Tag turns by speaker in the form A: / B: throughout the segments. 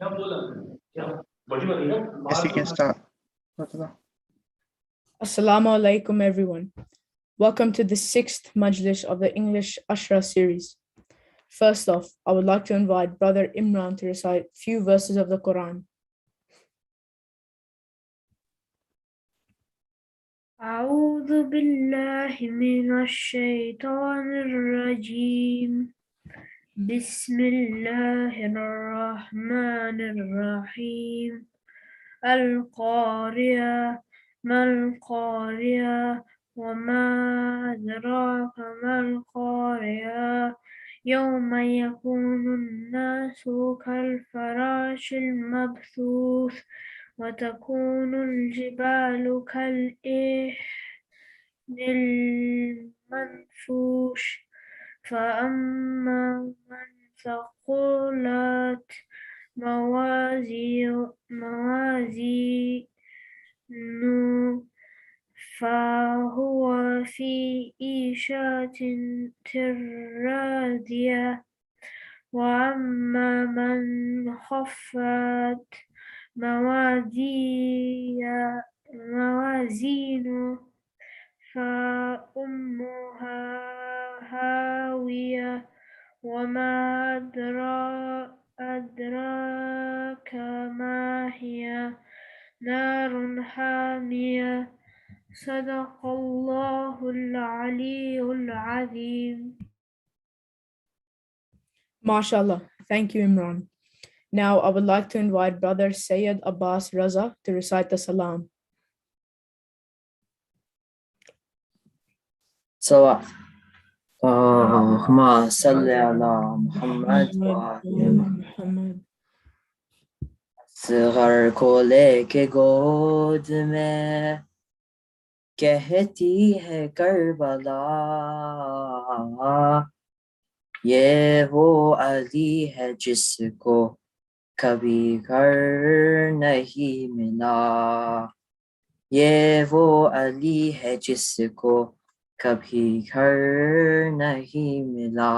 A: Yes, you can start.
B: Assalamu alaikum, everyone. Welcome to the 6th Majlis of the English Ashra series. First off, I would like to invite Brother Imran to recite a few verses of the Quran.
C: أعوذ بالله من الشيطان الرجيم بسم الله الرحمن الرحيم القارعة ما القارعة وما أدراك ما القارعة يوم يكون الناس كالفراش المبثوث وتكون الجبال كالإهن المنفوش فأما من ثقلت موازينه فهو في عيشة راضية وأما من خفت موازينه فأمها هاوية وما أدراك ما هي نار حامية صدق الله العلي العظيم.
B: MashaAllah. Thank you, Imran. Now, I would like to invite Brother Sayyid Abbas Raza to recite the Salam.
D: سواء اللهم صل على محمد
B: Muhammad.
D: Asghar को लेके गोद में कहती है Karbala ये वो अली है जिसको कभी घर नहीं मिला ये वो अली है जिसको कभी घर नहीं मिला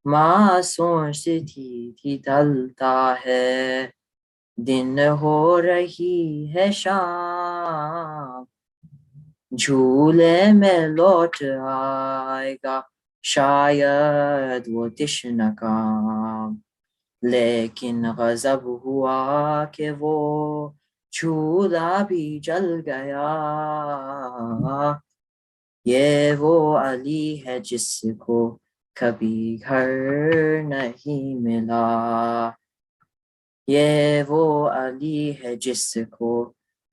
D: मासूम थी ढलता है दिन हो रही है शाम झूले में लौट आएगा शायद वो तिश्न काम लेकिन गजब हुआ कि वो झूला भी जल गया ये वो अली है जिसको कभी घर नहीं मिला ये वो अली है जिसको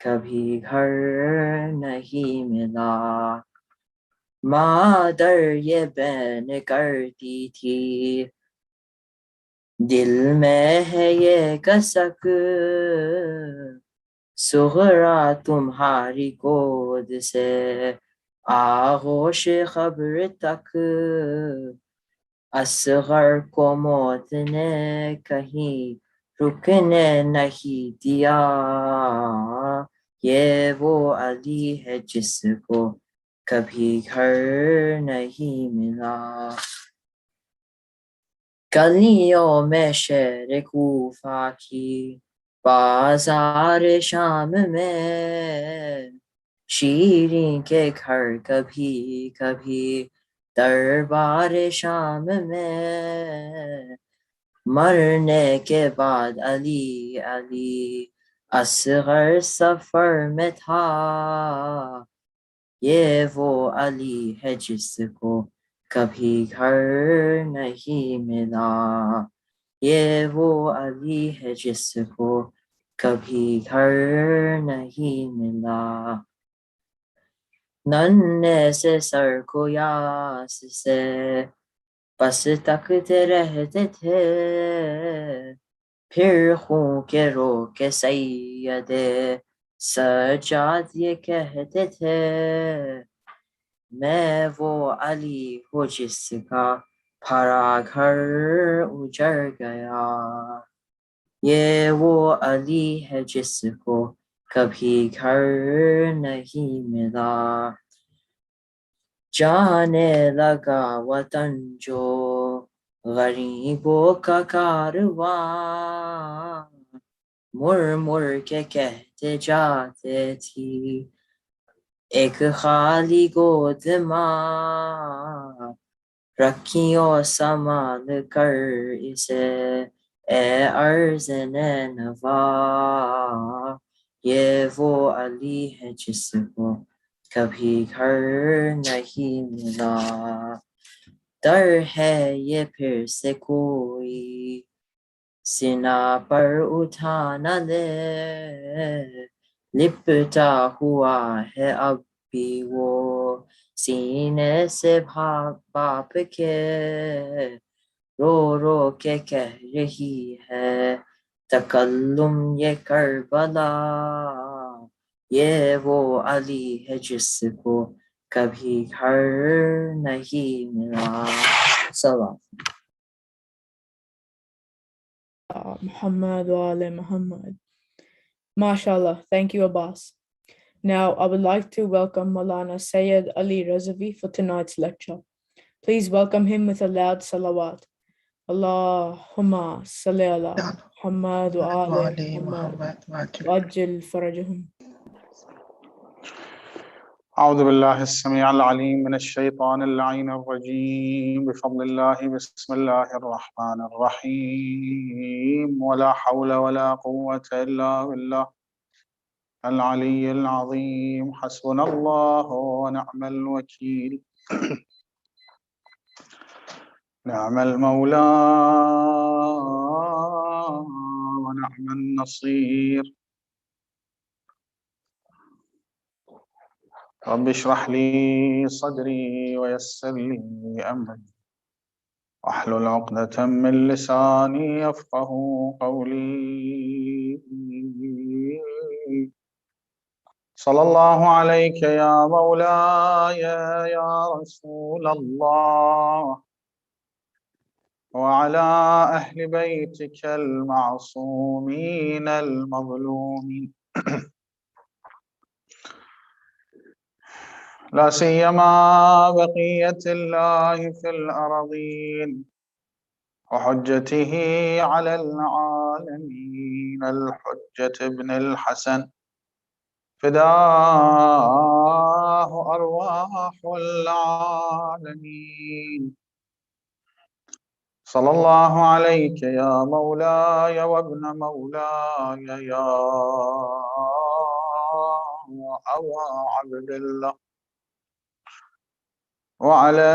D: कभी घर नहीं मिला मादर ये बैन करती थी दिल में है ये कसक सुगरा तुम्हारी गोद से आगोश खबर तक असगर को मौत ने कहीं रुकने नहीं दिया ये वो अली है जिसको कभी घर नहीं मिला गलियों में शहर कूफा की बाजार शाम में शीरीं के घर कभी कभी दरबार शाम में मरने के बाद अली अली असगर सफर में था ये वो अली है जिसको कभी घर नहीं मिला ये वो अली है जिसको कभी घर नहीं मिला नन्हे से सर को यास से बस तकते रहते थे फिर खूं के रोके सैयदे सजाद ये कहते थे मैं वो अली हूँ जिसका भरा घर उजड़ गया ये वो अली है जिसको कभी घर नहीं मिला जाने लगा वतन जो गरीबों का कारवां मुड़ मुड़ के कहते जाते थी एक खाली गोद माँ रखियो संभाल कर इसे ए अर्ज़ नैनवा ये वो अली है जिसको कभी घर नहीं मिला डर है ये फिर से कोई सीना पर उठा न ले लिपटा हुआ है अब भी वो सीने से बाप के रो रो के कह रही है तकल्लुम ये करबला ये वो अली है जिसको कभी घर नहीं मिला सलाम
B: Muhammad wa ala Muhammad. MashaAllah. Thank you, Abbas. Now, I would like to welcome Maulana Sayyid Ali Radhavi for tonight's lecture. Please welcome him with a loud salawat. Allahumma salli ala Muhammad wa ala Muhammad. Wajil farajahum.
A: أعوذ بالله السميع العليم من الشيطان اللعين الرجيم بفضل الله بسم الله الرحمن الرحيم ولا حول ولا قوة إلا بالله العلي العظيم حسبنا الله ونعم الوكيل نعم المولى ونعم النصير رب اشرح لي صدري ويسر لي أمري واحلل عقدة من لساني يفقه قولي صلى الله عليك يا مولاي يا رسول الله وعلى أهل بيتك المعصومين المظلومين لا سيما بقية الله في الأرضين وحجته على العالمين الحجة ابن الحسن فداه أرواح العالمين صلى الله عليك يا مولاي وابن مولاي يا أبا عبد الله وعلى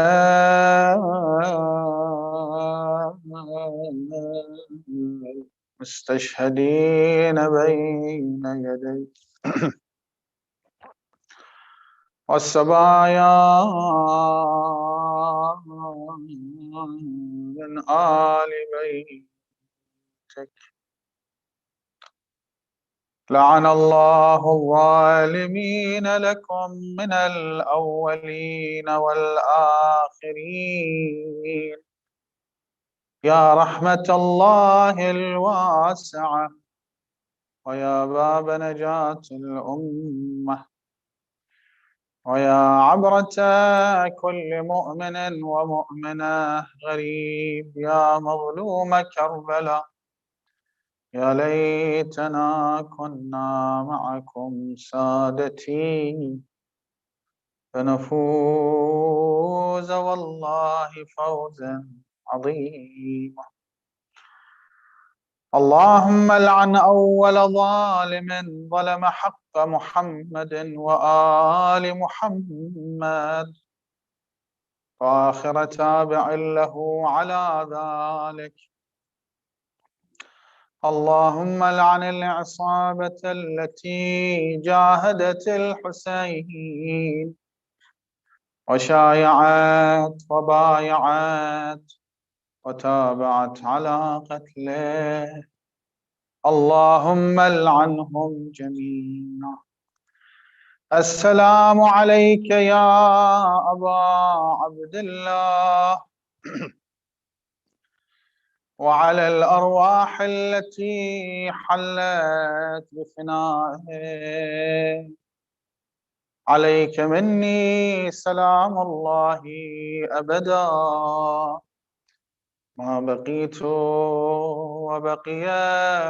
A: المستشهدين بين يديك والسبايا من آل بيتك لعن الله الظالمين لكم من الأولين والآخرين يا رحمة الله الواسعة ويا باب نجاة الأمة ويا عبرة كل مؤمن ومؤمنة غريب يا مظلوم كربلاء يا ليتنا كنا معكم سادتي فنفوز والله فوزا عظيما اللهم لعن أول ظالم ظلم حق محمد وآل محمد وآخر تابع له على ذلك اللهم لعن العصابة التي جاهدت الحسين وشايعت وبايعت وتابعت على قتله اللهم لعنهم جميعا السلام عليك يا أبا عبد الله وعلى الأرواح التي حلت بفنائه عليك مني سلام الله أبدا ما بقيت وبقي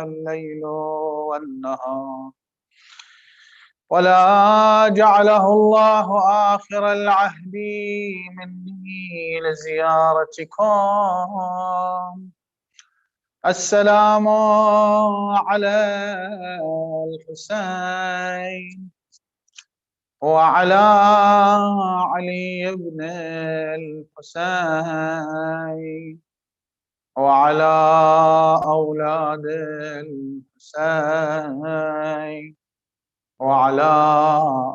A: الليل والنهار ولا جعله الله آخر العهد مني لزيارتكم. السلام على الحسين وعلى علي بن الحسين وعلى أولاد الحسين وعلى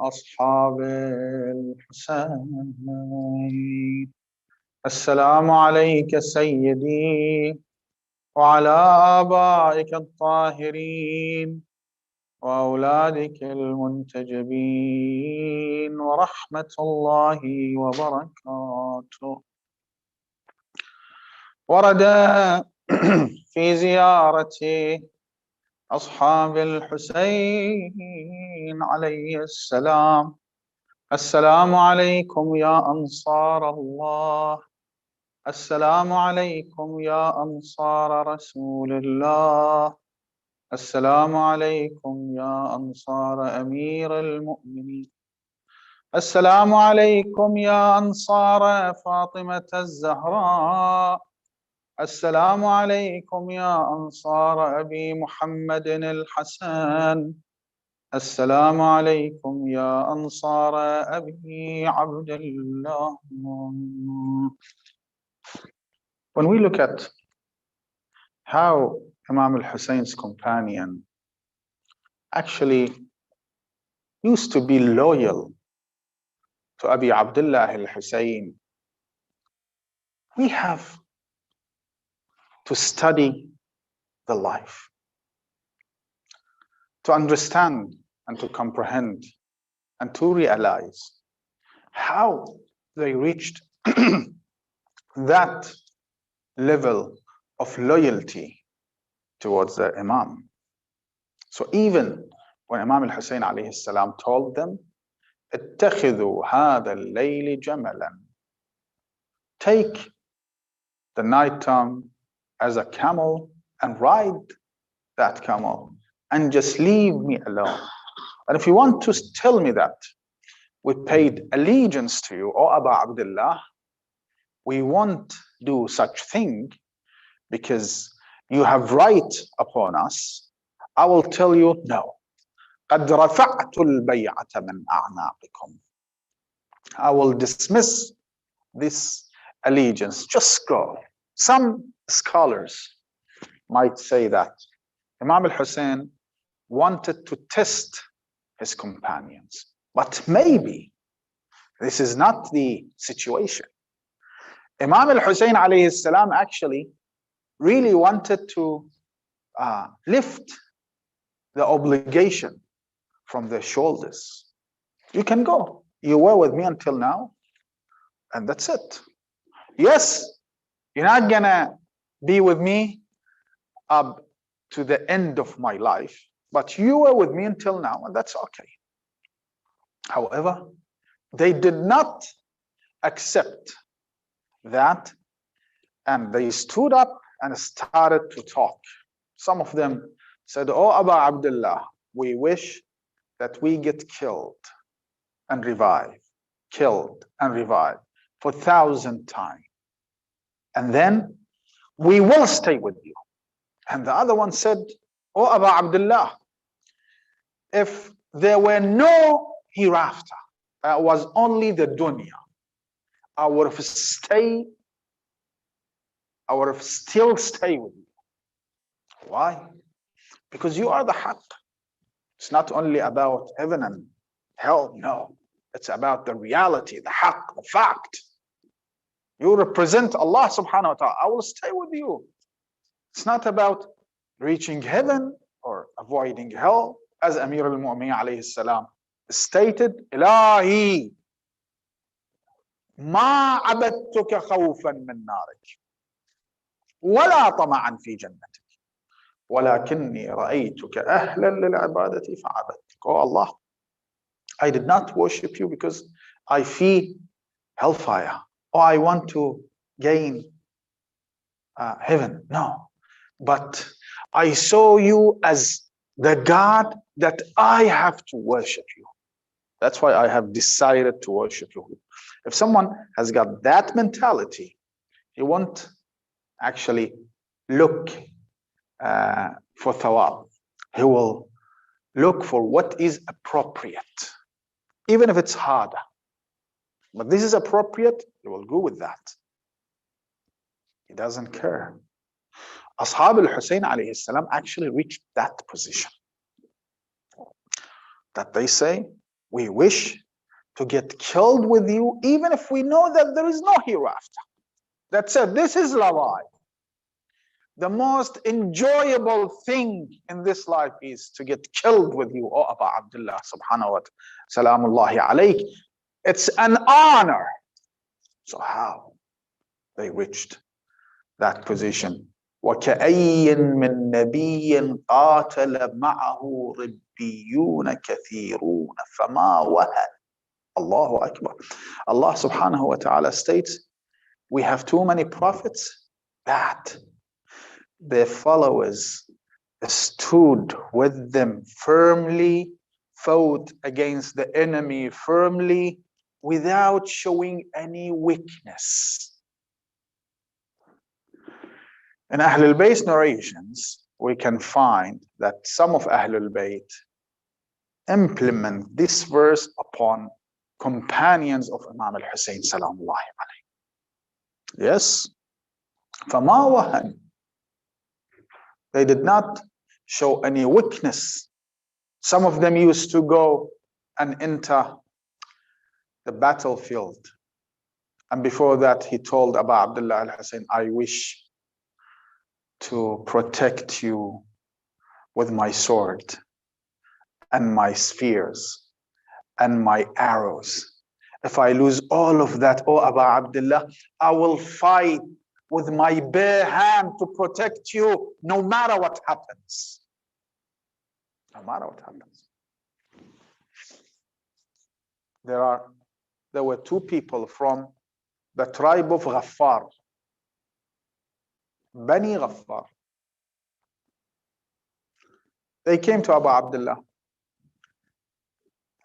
A: أصحاب الحسين. السلام عليك سيدي وعلى آبائك الطاهرين وأولادك المنتجبين ورحمة الله وبركاته. ورد في زيارة أصحاب الحسين عليه السلام: السلام عليكم يا أنصار الله، السلام عليكم يا أنصار رسول الله، السلام عليكم يا أنصار أمير المؤمنين، السلام عليكم يا أنصار فاطمة الزهراء، السلام عليكم يا أنصار أبي محمد الحسن، السلام عليكم يا أنصار أبي عبد الله. When we look at how Imam al-Hussein's companion actually used to be loyal to Abi Abdullah al-Hussein, we have to study the life, to understand and to comprehend and to realize how they reached that level of loyalty towards the Imam. So even when Imam al-Hussein alayhi salam told them, اتخذوا هذا الليل جملا, take the night time as a camel and ride that camel and just leave me alone. And if you want to tell me that we paid allegiance to you, O Aba Abdullah, we won't do such thing because you have right upon us, I will tell you no. قد رفعت البيعة من أعناقكم. I will dismiss this allegiance. Just go. Some scholars might say that Imam al-Hussein wanted to test his companions, but maybe this is not the situation. Imam al-Hussein alayhi salam actually really wanted to lift the obligation from their shoulders. You can go. You were with me until now, and that's it. Yes, you're not gonna be with me up to the end of my life, but you were with me until now, and that's okay. However, they did not accept that, and they stood up and started to talk. Some of them said, "Oh, Aba Abdullah, we wish that we get killed and revive, killed and revive for 1,000 times. And then we will stay with you." And the other one said, "Oh, Aba Abdullah, if there were no hereafter, it was only the dunya, I would have still stay with you." Why? Because you are the haqq. It's not only about heaven and hell, no. It's about the reality, the haqq, the fact. You represent Allah subhanahu wa ta'ala. I will stay with you. It's not about reaching heaven or avoiding hell. As Amir al-Mu'minin alayhi salam stated, Ilahi, ma abadtuka khawfan min narik, wala tama'an fi jannatik, walakinni ra'aytuka ahlan lil ibadati fa'abadtuk. Oh Allah, I did not worship you because I fear hellfire, or I want to gain heaven. No. But I saw you as the God that I have to worship you. That's why I have decided to worship you. If someone has got that mentality, he won't actually look for thawab. He will look for what is appropriate, even if it's harder. But this is appropriate, he will go with that. He doesn't care. Ashab al-Hussain alayhi salam actually reached that position. That they say, we wish to get killed with you, even if we know that there is no hereafter. That's it. This is life. The most enjoyable thing in this life is to get killed with you, O Aba Abdullah subhanahu wa ta'ala. Salamullahi alayk. It's an honor. So how they reached that position? وَكَأَيٍّ مِّن نَبِيٍّ قَاتَلَ مَعَهُ رِبِّيُّونَ كَثِيرُونَ فَمَا وَهَنَ. Allahu Akbar. Allah subhanahu wa ta'ala states, we have too many prophets that their followers stood with them firmly, fought against the enemy firmly, without showing any weakness. In Ahlul Bayt narrations, we can find that some of Ahlul Bayt implement this verse upon companions of Imam al-Hussain salamullahi alayhi. Yes, فَمَا وَهَنَ. They did not show any weakness. Some of them used to go and enter the battlefield. And before that, he told Abu Abdullah al-Hussain, I wish to protect you with my sword and my spears and my arrows. If I lose all of that, oh Abu Abdullah, I will fight with my bare hand to protect you no matter what happens. No matter what happens. There were two people from the tribe of Ghaffar, Bani Ghaffar. They came to Abu Abdullah.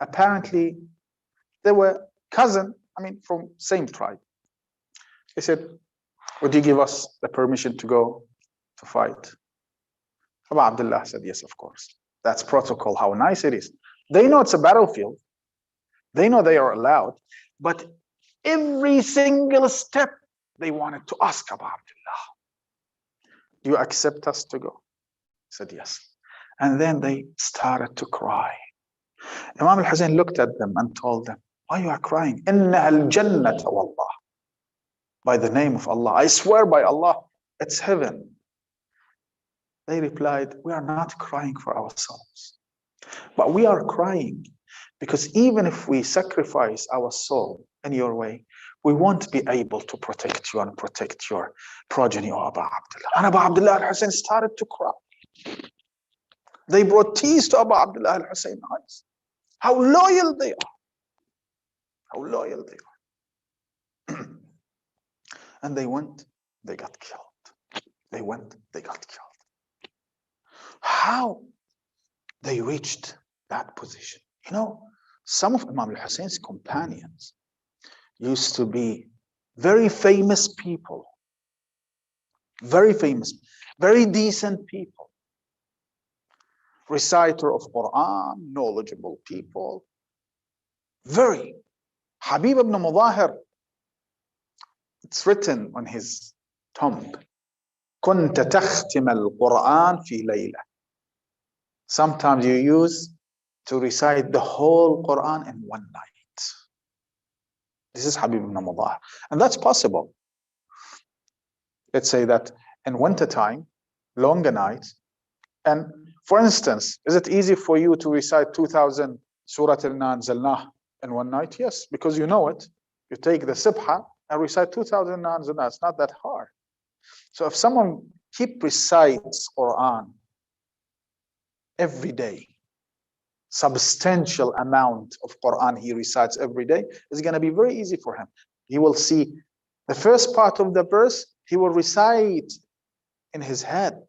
A: Apparently, they were from same tribe. He said, would you give us the permission to go to fight? Abu Abdullah said, yes, of course. That's protocol, how nice it is. They know it's a battlefield. They know they are allowed. But every single step, they wanted to ask Abu Abdullah, do you accept us to go? He said, yes. And then they started to cry. Imam al-Hussain looked at them and told them, why you are crying? إِنَّهَا الْجَنَّةَ وَاللَّهِ. By the name of Allah, I swear by Allah, it's heaven. They replied, we are not crying for ourselves, but we are crying because even if we sacrifice our soul in your way, we won't be able to protect you and protect your progeny, O Abu Abdullah. And Abu Abdullah al-Hussain started to cry. They brought tears to Abu Abdullah al-Hussain's eyes. How loyal they are. How loyal they are. And they went, they got killed. They went, they got killed. How they reached that position? You know, some of Imam al-Hussein's companions used to be very famous people, very famous, very decent people, reciter of Quran, knowledgeable people, very. Habib ibn Mudahir, it's written on his tomb, كنت تختم القرآن في ليلة. Sometimes you use to recite the whole Quran in one night. This is Habib ibn Mudahir. And that's possible. Let's say that in winter time, longer nights. And for instance, is it easy for you to recite 2000 Surah Al-Nanzalnah in one night? Yes, because you know it. You take the Sibha and recite 2000 Nanzalnah. It's not that hard. So if someone recites Quran every day, substantial amount of Quran he recites every day, it's going to be very easy for him. He will see the first part of the verse, he will recite in his head.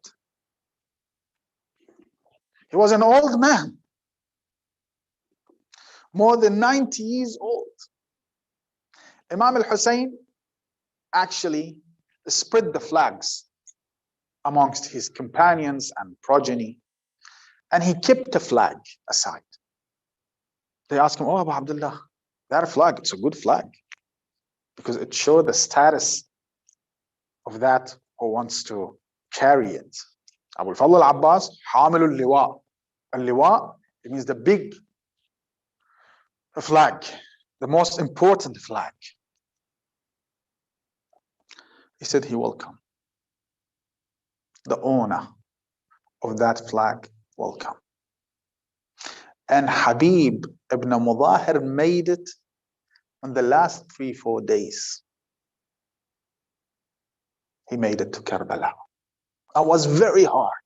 A: He was an old man, more than 90 years old. Imam al-Hussein actually spread the flags amongst his companions and progeny, and he kept the flag aside. They asked him, "Oh, Abu Abdullah, that flag, it's a good flag, because it shows the status of that who wants to carry it." Abu al-Fadl al-Abbas, حامل اللواء. Al-liwa, it means the big flag, the most important flag. He said he will come. The owner of that flag will come. And Habib ibn Mudahir made it in the last 3-4 days. He made it to Karbala. It was very hard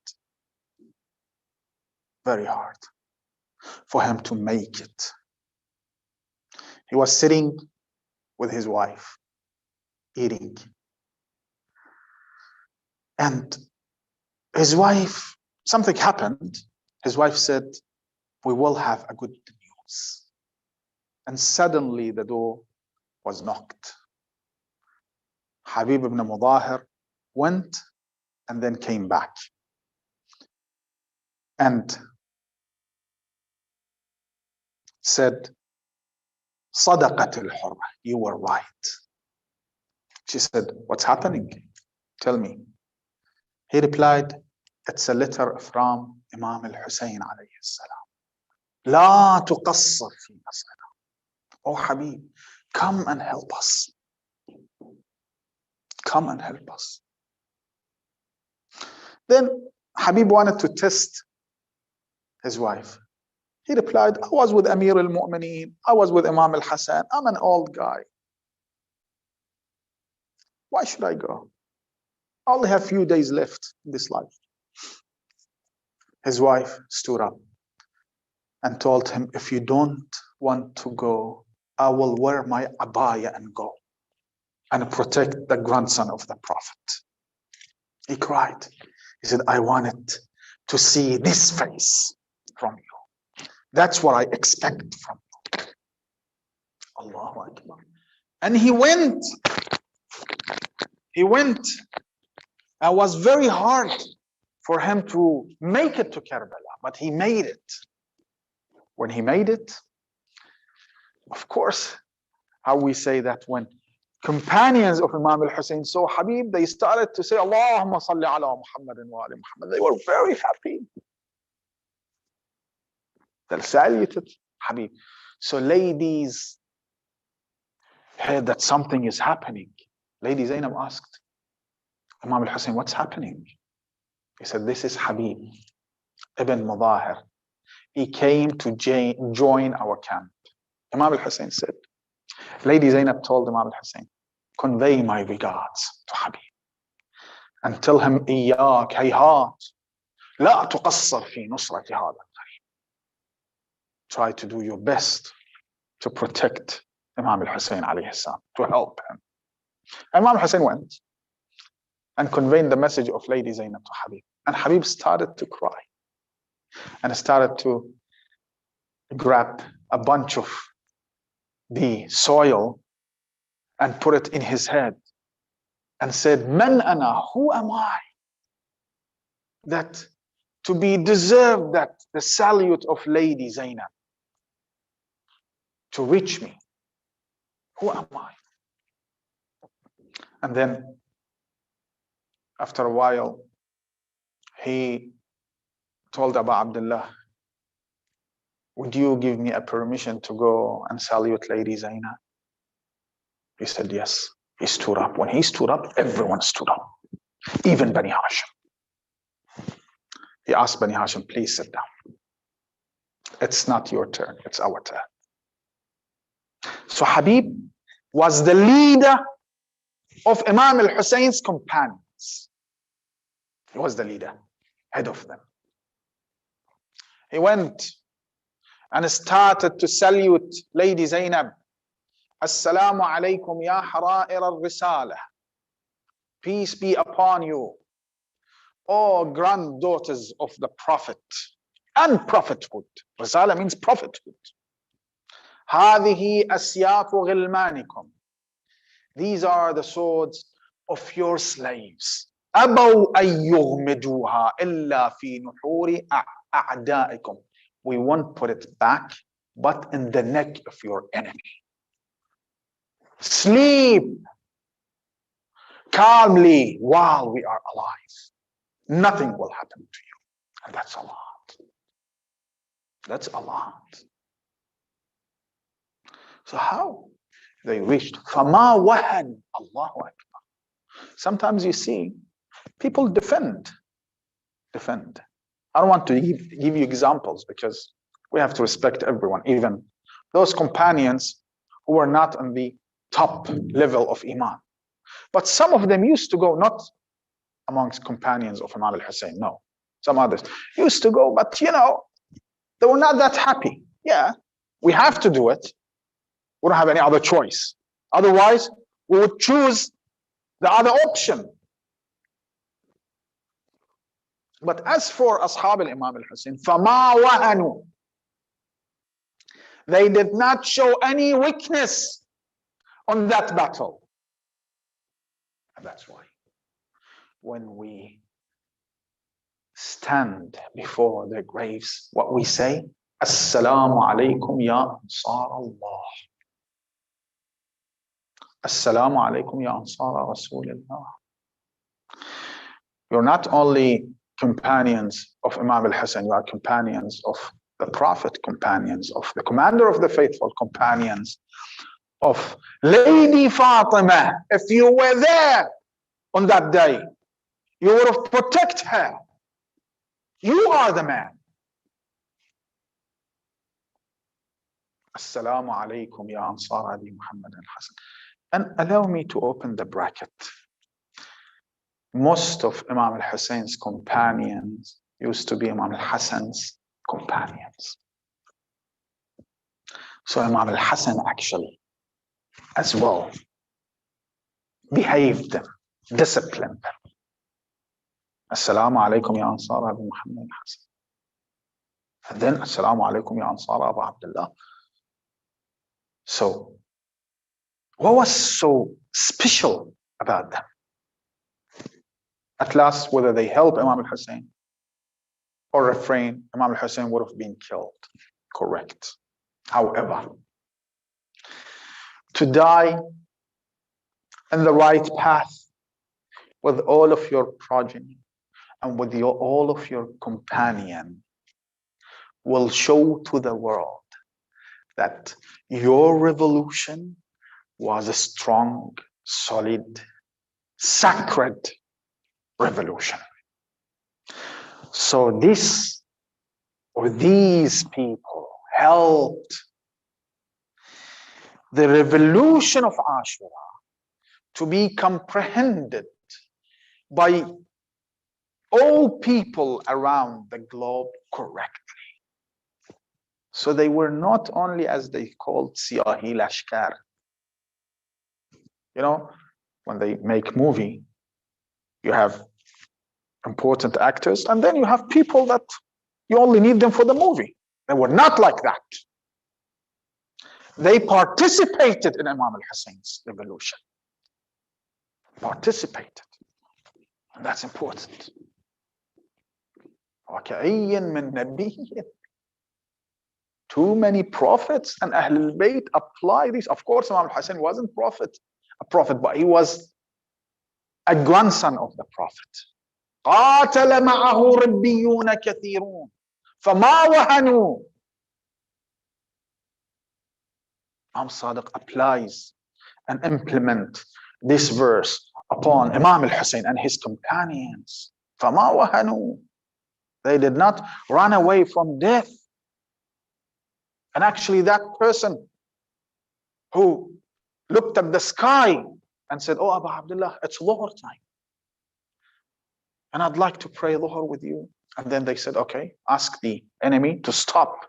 A: for him to make it. He was sitting with his wife, eating. And his wife, something happened. His wife said, "We will have a good news." And suddenly the door was knocked. Habib ibn Mudahir went and then came back. And said, "Sadaqat al-hurra, you were right." She said, "What's happening? Tell me." He replied, "It's a letter from Imam al-Hussain alayhi salam. La tuqassir fi nasrina." Oh Habib, come and help us. Come and help us. Then Habib wanted to test his wife. He replied, "I was with Amir al-Mu'mineen. I was with Imam al-Hassan. I'm an old guy. Why should I go? I only have a few days left in this life." His wife stood up and told him, "If you don't want to go, I will wear my abaya and go and protect the grandson of the Prophet." He cried. He said, "I wanted to see this face from you. That's what I expect from you." Allahu Akbar. And he went. It was very hard for him to make it to Karbala, but he made it. When he made it, of course, how we say that when companions of Imam al-Hussein saw Habib, they started to say, "Allahumma salli ala Muhammadin wa ali Muhammad." They were very happy. They saluted Habib. So ladies heard that something is happening. Lady Zainab asked Imam al-Hussein, "What's happening?" He said, "This is Habib ibn Mudahir. He came to join our camp." Imam al-Hussein said, Lady Zainab told Imam al-Hussein, "Convey my regards to Habib and tell him, إياك هيهات لا تقصر في نصرة هذا القريب." Try to do your best to protect Imam al-Hussein alayhi salam, to help him. Imam al-Hussein went and conveyed the message of Lady Zainab to Habib. And Habib started to cry and started to grab a bunch of the soil and put it in his head and said, "Man ana, who am I that to be deserved that the salute of Lady Zainab to reach me? Who am I?" And then after a while, he told Abu Abdullah, "Would you give me a permission to go and salute Lady Zainab?" He said, "Yes." He stood up. When he stood up, everyone stood up, even Bani Hashim. He asked Bani Hashim, "Please sit down. It's not your turn, it's our turn." So Habib was the leader of Imam al-Hussein's companions. He was the leader, head of them. He went and started to salute Lady Zainab. "Assalamu alaikum ya hara'ir al-risala." Peace be upon you, O granddaughters of the Prophet and prophethood. Risala means prophethood. هذه أسياف غلمانكم. These are the swords of your slaves. أبوا أن يغمدوها إلا في نحور أعدائكم. We won't put it back, but in the neck of your enemy. Sleep calmly while we are alive. Nothing will happen to you. And that's a lot. That's a lot. So how? They reached فَمَا وَهَنْ. Allahu Akbar. Sometimes you see people defend. I don't want to give you examples because we have to respect everyone, even those companions who were not on the top level of Iman. But some of them used to go, not amongst companions of Imam al-Hussein, no. Some others used to go, but you know, they were not that happy. Yeah, we have to do it. We don't have any other choice. Otherwise, we would choose the other option. But as for Ashab al-Imam al-Hussein, فَمَا وَهَنُوا. They did not show any weakness on that battle. And that's why when we stand before their graves, what we say, Assalamu alaikum ya Ansar Allah. Assalamu alaikum ya Ansar Rasulullah. You're not only companions of Imam al-Hussein, you are companions of the Prophet, companions of the Commander of the Faithful, companions of Lady Fatima. If you were there on that day, you would have protected her. You are the man. Assalamu alaikum ya Ansar Ali Muhammad al-Hasan. And allow me to open the bracket. Most of Imam al-Hussein's companions used to be Imam al-Hassan's companions. So Imam al-Hassan actually, as well, behaved them, disciplined them. Assalamu alaikum ya Ansar Abu Muhammad al-Hassan. And then Assalamu alaikum ya Ansar Abu Abdullah. So, what was so special about them? At last, whether they help Imam al-Hussein or refrain, Imam al-Hussein would have been killed. Correct. However, to die in the right path with all of your progeny and with all of your companion will show to the world that your revolution was a strong, solid, sacred revolution. So this or these people helped the revolution of Ashra to be comprehended by all people around the globe correctly. So they were not only, as they called, Siyahi Lashkar. You know, when they make movie, you have important actors, and then you have people that you only need them for the movie. They were not like that. They participated in Imam al-Hussein's revolution. Participated. And that's important. Too many prophets and Ahlul Bayt apply this. Of course, Imam al-Hussein wasn't a prophet, but he was a grandson of the Prophet. قاتل معه ربيون كثيرون فما وهنوا. Imam Sadiq applies and implement this verse upon Imam al-Hussein and his companions. فما وهنوا. They did not run away from death. And actually that person who looked at the sky and said, "Oh, Abu Abdullah, it's Dhuhr time. And I'd like to pray Dhuhr with you." And then they said, "Okay, ask the enemy to stop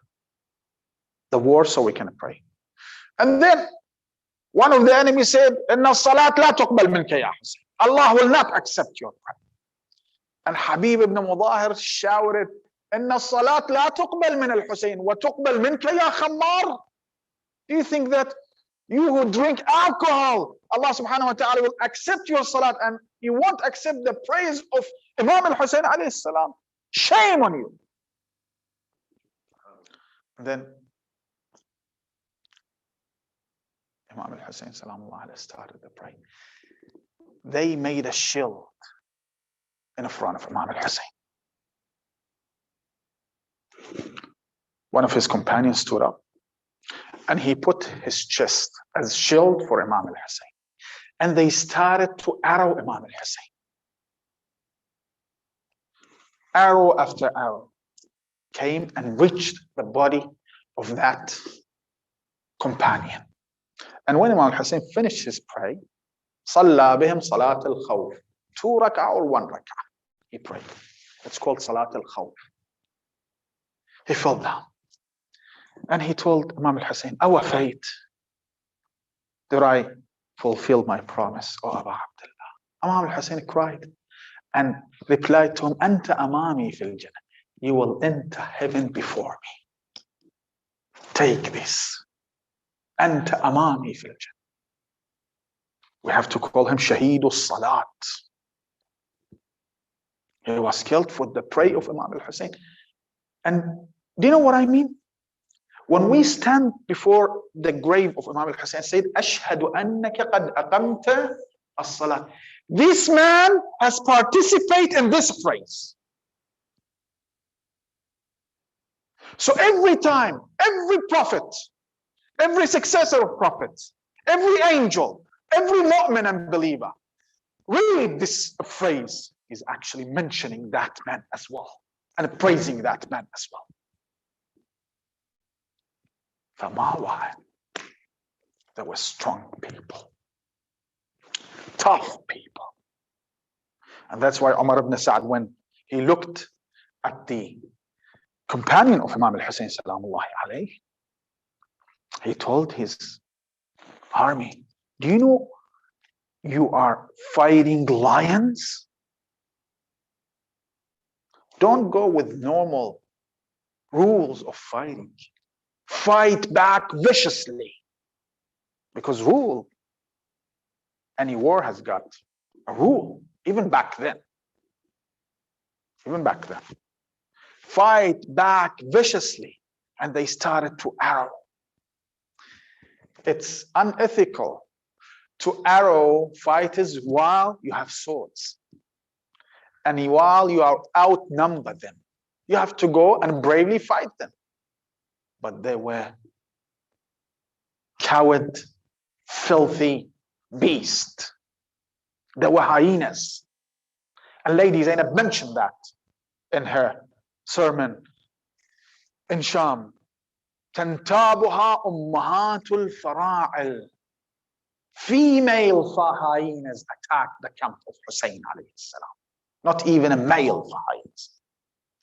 A: the war so we can pray." And then one of the enemies said, "Inna salat la tuqbal minka ya Hussein." Allah will not accept your prayer. And Habib ibn Mudahir shouted, إن الصلاة لا تقبل من الحسين وتقبل منك يا خمار. Do you think that you who drink alcohol, Allah subhanahu wa ta'ala will accept your salat and you won't accept the praise of Imam al-Hussein alayhi salam? Shame on you. And then Imam al-Hussein salamullah alayhi started the prayer. They made a shield in front of Imam al-Hussein. One of his companions stood up and he put his chest as shield for Imam al-Hussein. And they started to arrow Imam al-Hussein. Arrow after arrow came and reached the body of that companion. And when Imam al-Hussein finished his prayer, صلى بهم صلاة الخوف. 2 rak'ah or 1 rak'ah. He prayed. It's called Salat al-Khawf. He fell down. And he told Imam al-Hussein, our fate, did I fulfill my promise, O Abu Abdullah? Imam al-Hussein cried and replied to him, Anta amami fil jannah. You will enter heaven before me. Take this. Anta amami fil jannah. We have to call him Shaheedul Salat. He was killed for the prayer of Imam al-Hussein. And do you know what I mean? When we stand before the grave of Imam al-Hussein, said, Ashhadu annaka qad aqamta as-salat. This man has participated in this phrase. So every time, every prophet, every successor of prophets, every angel, every mu'min and believer, read this phrase, is actually mentioning that man as well and praising that man as well. There were strong people, tough people. And that's why Umar ibn Sa'd, when he looked at the companion of Imam al-Hussein salamullahi alayhi, he told his army, do you know you are fighting lions? Don't go with normal rules of fighting. Fight back viciously. Because any war has got a rule, even back then. Even back then. Fight back viciously. And they started to arrow. It's unethical to arrow fighters while you have swords. And while you are outnumbered them, you have to go and bravely fight them. But they were coward, filthy beasts. They were hyenas. And Lady Zainab mentioned that in her sermon in Sham. تنتابها أمهات الفراعل. Female hyenas attacked the camp of Hussein alayhi salam. Not even a male hyenas.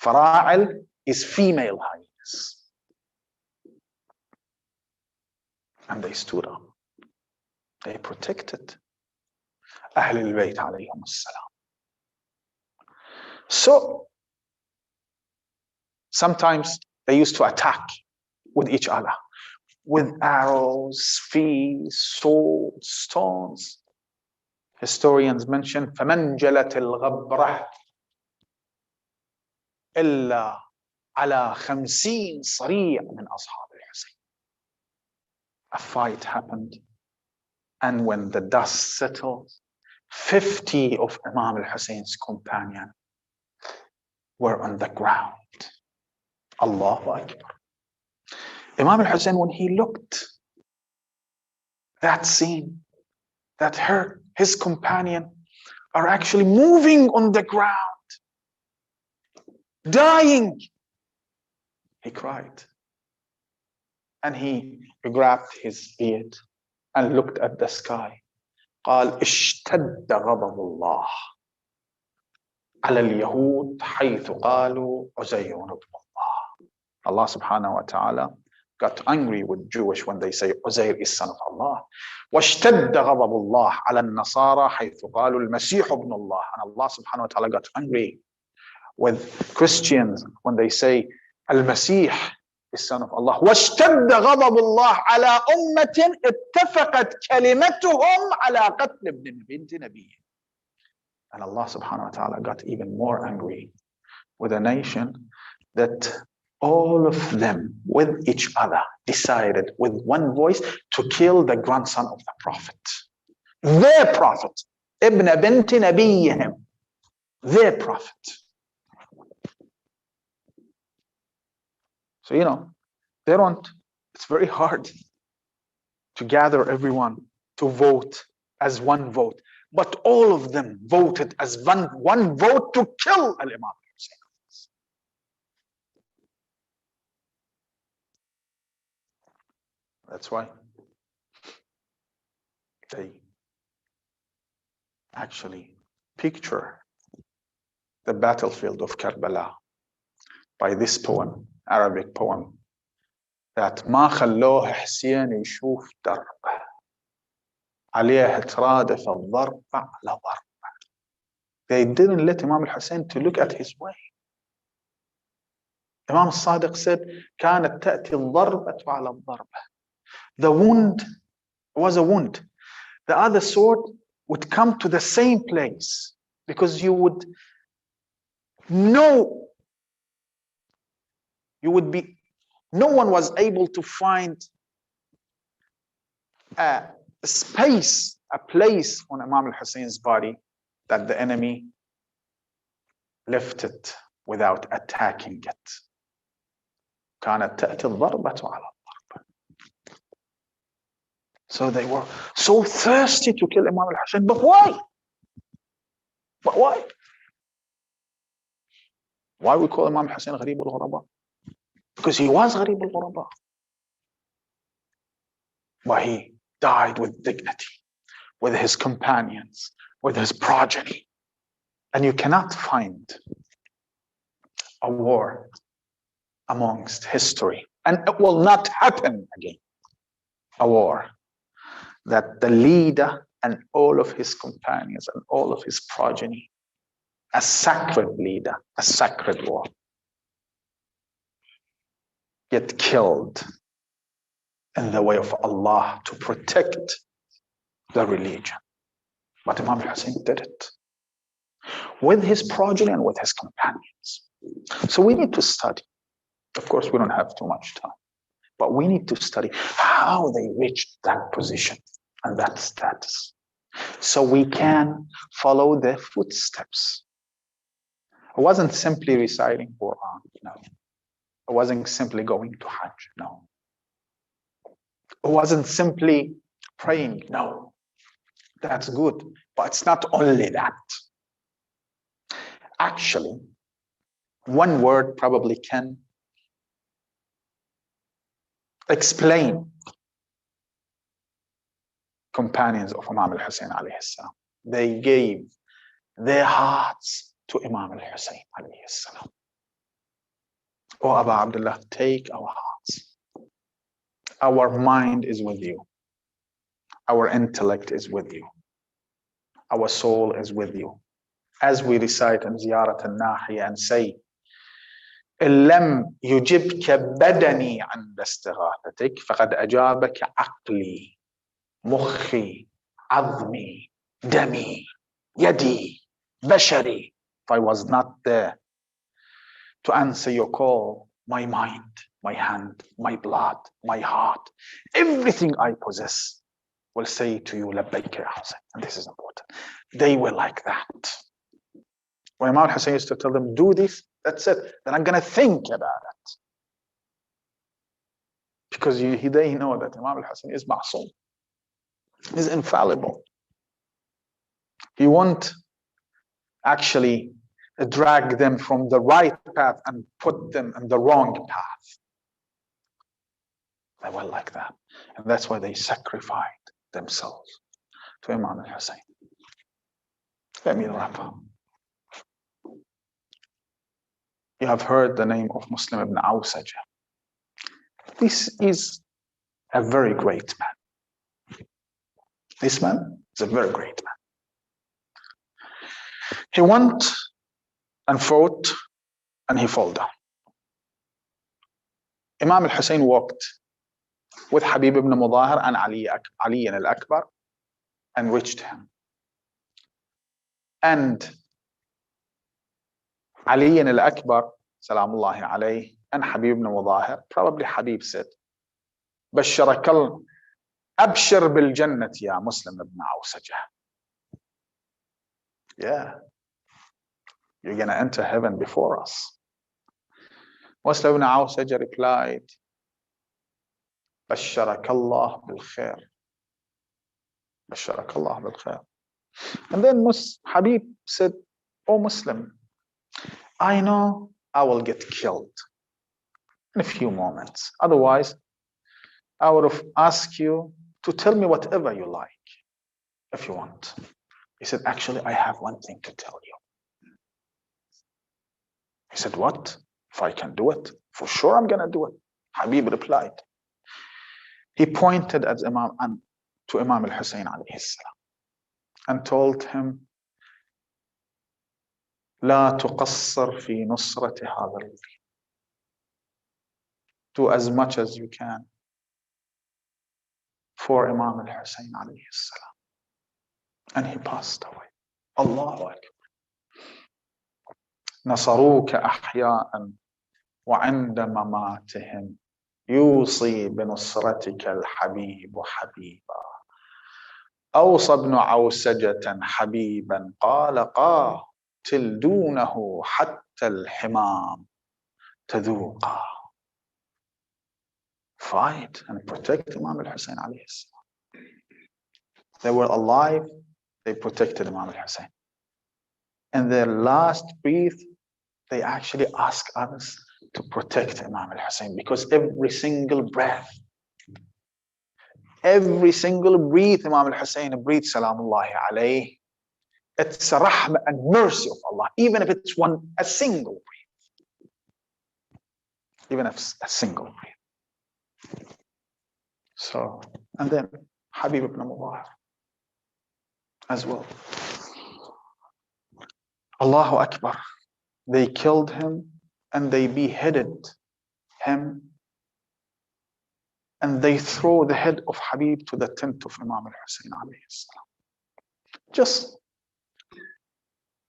A: Fara'il is female hyenas. And they stood up. They protected Ahlul Bayt alayhim as-salam. So sometimes they used to attack with each other, with arrows, spears, swords, stones. Historians mention فَمَنْ جَلَتِ الْغَبْرَةِ إِلَّا عَلَى 50 صَرِيعٍ مِنْ أَصْحَابِ الْحُسَيْنِ. A fight happened, and when the dust settled, 50 of Imam al-Hussein's companions were on the ground. Allahu Akbar. Imam al-Hussein, when he looked that scene, that his companion are actually moving on the ground, dying, he cried. And he grabbed his beard and looked at the sky. قال اشتد غضب الله على اليهود حيث قالوا عزير ابن الله. Allah subhanahu wa ta'ala got angry with Jewish when they say Uzair is son of Allah. واشتد غضب الله على النصارى حيث قالوا المسيح ابن الله. And Allah subhanahu wa ta'ala got angry with Christians when they say Al-Masih is son of Allah. وَاشْتَدَّ غَضَبُ اللَّهِ عَلَىٰ أُمَّةٍ اتَّفَقَتْ كَلِمَتُهُمْ عَلَىٰ قَتْلِ ابْنِ بِنْتِ نَبِيٍّ. And Allah subhanahu wa ta'ala got even more angry with a nation that all of them with each other decided with one voice to kill the grandson of the Prophet. Their Prophet. Ibn binti Nabiyihim. Their Prophet. So, they don't, it's very hard to gather everyone to vote as one vote. But all of them voted as one vote to kill Al-Imam Hussain. That's why they actually picture the battlefield of Karbala by this poem, Arabic poem, that ما خلوه حسين يشوف دربه عليه ترادف الضرب على ضربه. They didn't let Imam al-Hussein to look at his way. Imam al-Sadiq said كانت تأتي الضربة على الضربة. The wound was a wound. The other sword would come to the same place because you would know, no one was able to find a space, a place on Imam al-Hussein's body that the enemy left it without attacking it. كانت تأتي الضربة على الضربة. So they were so thirsty to kill Imam al-Hussein, but why? But why? Why we call Imam al-Hussein غريب الغرباء? Because he was غريب الغرباء. But he died with dignity, with his companions, with his progeny. And you cannot find a war amongst history, and it will not happen again, a war that the leader and all of his companions and all of his progeny, a sacred leader, a sacred war, get killed in the way of Allah to protect the religion. But Imam Hussein did it with his progeny and with his companions. So we need to study. Of course, we don't have too much time, but we need to study how they reached that position and that status, so we can follow their footsteps. It wasn't simply reciting Quran, no. It wasn't simply going to Hajj, no. It wasn't simply praying, no. That's good, but it's not only that. Actually, one word probably can explain companions of Imam al-Hussein alayhi salam. They gave their hearts to Imam al-Hussein alayhi salam. Oh, Abu Abdullah, take our hearts. Our mind is with you. Our intellect is with you. Our soul is with you. As we recite in Ziyarat al-Nahiya and say, إن لم يجبك بدني عند استغاثتك فقد أجابك عقلي مخي عظمي دمي يدي بشري. If I was not there to answer your call, my mind, my hand, my blood, my heart, everything I possess will say to you, لبيك يا حسين. And this is important. They were like that. When Imam Hussein used to tell them, do this, that's it. Then I'm going to think about it. Because they know that Imam al-Hussein is ma'soom. He's infallible. He won't actually drag them from the right path and put them in the wrong path. They were like that. And that's why they sacrificed themselves to Imam al-Hussein. Let me wrap up. You have heard the name of Muslim ibn Awsaja. This is a very great man. This man is a very great man. He went and fought and he fell down. Imam al-Hussein walked with Habib ibn Mudahir and Ali al-Akbar and reached him. And Ali al-Akbar, salamullahi alayhi, and Habib ibn Mudahir, probably Habib said, Basharakal, Abshir bil Jannat ya Muslim ibn Awsajah. Yeah, you're going to enter heaven before us. Muslim ibn Awsajah replied, Basharakallah bil khair. Basharakallah bil khair. And then Habib said, Oh Muslim, I know I will get killed in a few moments. Otherwise, I would have asked you to tell me whatever you like, if you want. He said, actually, I have one thing to tell you. He said, what? If I can do it, for sure I'm going to do it. Habib replied. He pointed at to Imam al-Hussein alayhi salam and told him, لا تقصر في نصرة هذا الدين. Do as much as you can for Imam al-Hussein alayhi salam. And he passed away. Allahu Akbar. نصروك أحياء وعند مماتهم يوصي بنصرتك الحبيب حبيبا. أوصى ابن عوسجة حبيبا قال قاتل دونه حتى الحمام تذوقا. Fight and protect Imam al-Hussein alayhi salam. They were alive, they protected Imam al-Hussein. In their last breath, they actually asked others to protect Imam al-Hussein, because every single breath, every single breath Imam al-Hussein breathed, salamullahi alayhi, it's a rahmah and mercy of Allah, even if it's a single breath. Even if it's a single breath. So, and then Habib ibn Mudahir as well. Allahu Akbar. They killed him and they beheaded him, and they throw the head of Habib to the tent of Imam al-Hussein alayhi salam. Just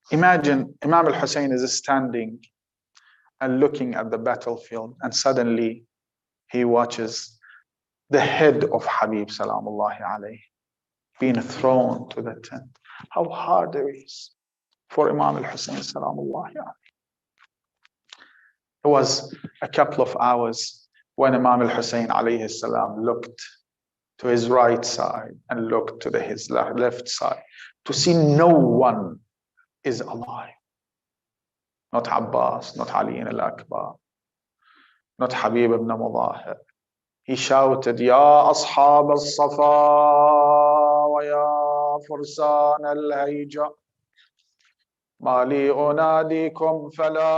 A: imagine Imam al-Hussein is standing and looking at the battlefield, and suddenly he watches the head of Habib salamullahi alayhi being thrown to the tent. How hard it is for Imam al-Hussein salamullahi alayhi. It was a couple of hours when Imam al-Hussein alayhi salam looked to his right side and looked to his left side to see no one is alive. Not Abbas, not Ali al-Akbar, not Habib ibn Mudahir. He shouted, Ya ashab al-Safa wa ya fursan al-Hayja, Mali unadikum fala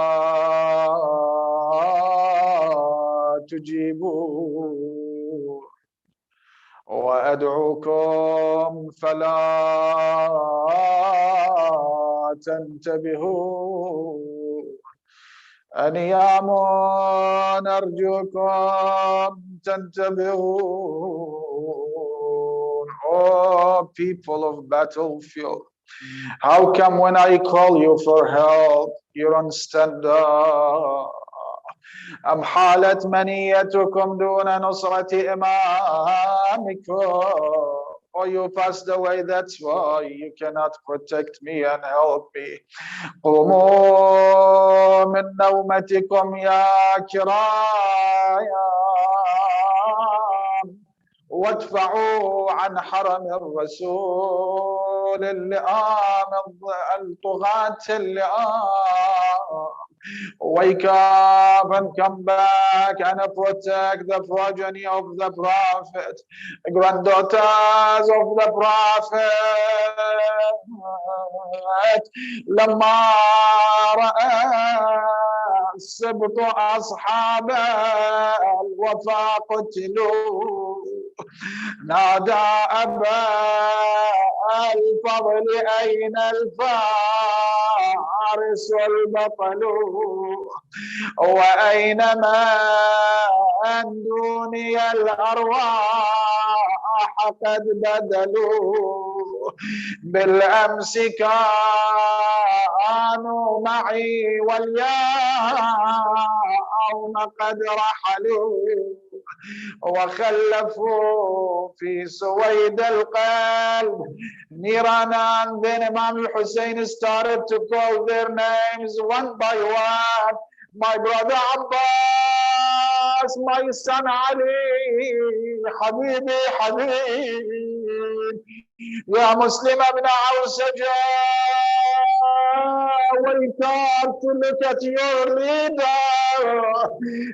A: تجيبوا وأدعوكم فلا تنتبهوا أنيام أرجوكم تنتبهون. Oh, people of battlefield, how come when I call you for help, you don't stand up? أم حالت منيتكم دون نصرة إمامكم. Or you passed away, that's why you cannot protect me and help me. قوموا من نومتكم يا كرايا وادفعوا عن حرم الرسول اللئام الطغاة اللئام. Wake up and come back and protect the progeny of the Prophet, granddaughters of the Prophet. لما رأى السبط أصحاب الوفا قتلوا نادى أبا الفضل أين الفارس البطل وأين من دوني الأرواح قد بدلوا بالأمس كانوا معي واليوم قد رحلوا وخلفوا في سويد القلب نيرانا. And then Imam al-Hussein started to call their names one by one. My brother Abbas, my son Ali, Habibi, Habib, Ya Muslim ibn Awsaja, wake up to look at your leader.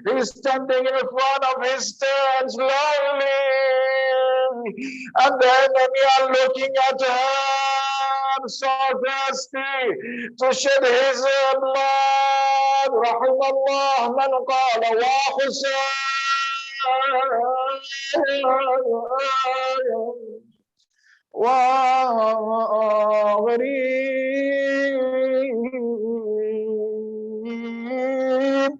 A: He's standing in front of his stand slowly, and the enemy are looking at him so thirsty to shed his blood. رحم الله من قال وغريب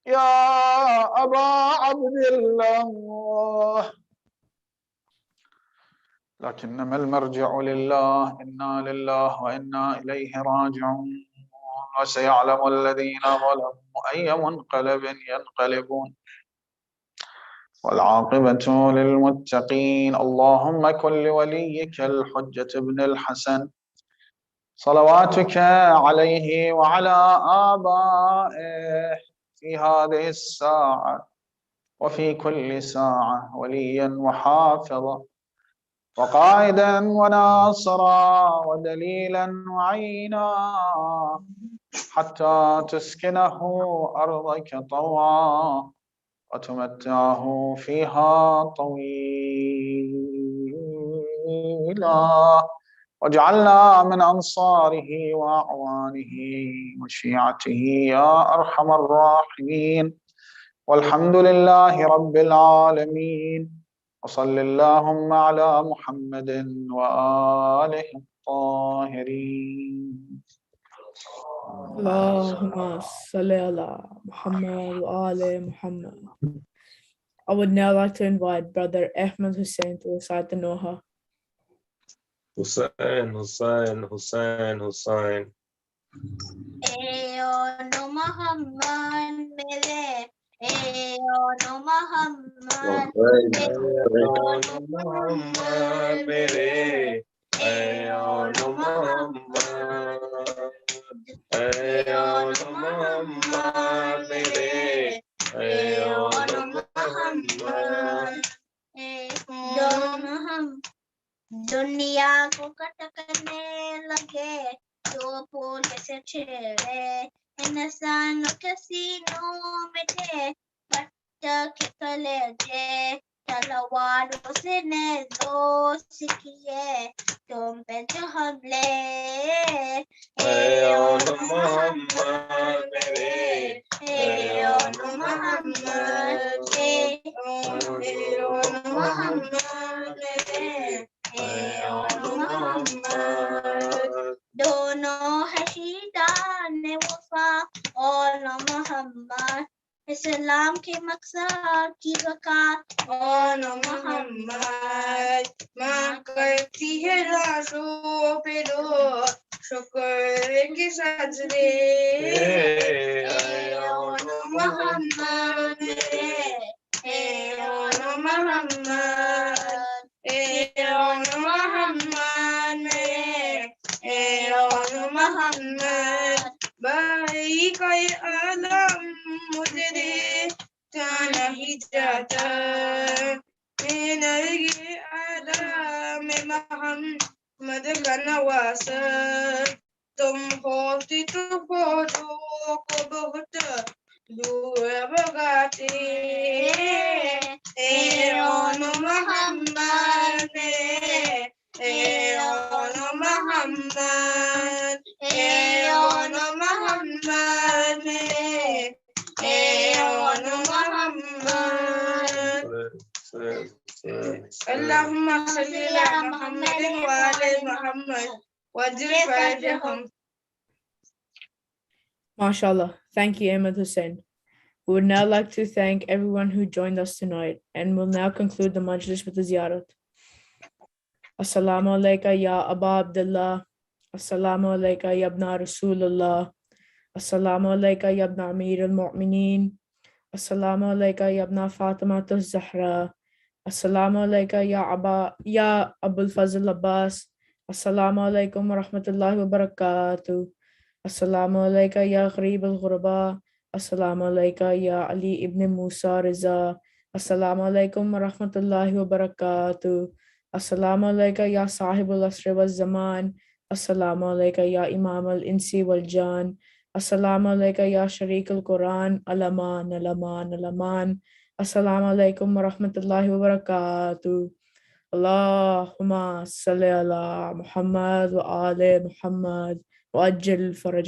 A: يا أبا عبد الله. لكنما المرجع لله. إنا لله وإنا إليه راجعون. وسيعلم الذين ظلموا أي منقلب ينقلبون والعاقبة للمتقين. اللهم كن لوليك الحجة بن الحسن صلواتك عليه وعلى آبائه في هذه الساعة وفي كل ساعة وليا وحافظا وقائدا وناصرا ودليلا وعينا حتى تسكنه أرضك طوعا وتمتعه فيها طويلا واجعلنا من أنصاره وأعوانه وشيعته يا أرحم الراحمين. والحمد لله رب العالمين. وصل اللهم على محمد وآله الطاهرين.
B: Allahumma salli ala Muhammad wa ali Muhammad. I would now like to invite Brother Ahmed Hussain to recite the Noha.
E: Hussain, Hussain, Hussain, Hussain.
C: no Muhammad mere, no Muhammad
E: Muhammad mere, no Muhammad, no Muhammad mere, no
C: Muhammad. दुनिया को cut करने लगे तो फूल कैसे छिड़े इंसानों के सीनों में थे पटक कलेजे तलवारों से ने दोस्त किए तुम पे जो हमले
E: Muhammad mere,
C: Muhammad दोनों है शीदान वफा और मोहम्मद इस्लाम के मकसद की बका और मोहम्मद माँ करती है राशों पे दो शुक्र की सजदे और मोहम्मद Muhammad भाई कोई आलम मुझे दे जाना ही जाता मेरा ये आलम मोहम्मद का नवासा तुम होती तो फोटो को बहुत दूर भगाते Muhammad Muhammad Muhammad اللهم صل على محمد وآل محمد وأجل فرجهم.
B: MashaAllah. Thank you, Ahmed Hussain. We would now like to thank everyone who joined us tonight and will now conclude the Majlis with the ziyarat. Assalamu alayka ya Aba Abdullah. Assalamu alayka ya Ibna Rasulullah. Assalamu alayka ya Ibna Amir al-Mu'mineen. Assalamu alayka ya Ibna Fatima al-Zahra. Assalamu alayka ya Abul Fazl Abbas. Assalamu alaykum wa rahmatullahi wa barakatuh. Assalamu alayka ya Gharib al-Ghuraba. Assalamu alayka ya Ali ibn Musa Riza. Assalamu alaykum wa rahmatullahi wa barakatuh. Assalamu alayka ya Sahib al-Asr wa Zaman. Assalamu alayka ya Imam al-Insi wal Jan. Assalamu alayka ya Sharik al-Quran. Alaman, alaman, alaman. Assalamu alaykum wa rahmatullahi wa barakatuh. Allahumma salli ala Muhammad wa ali Muhammad wa ajil faraj.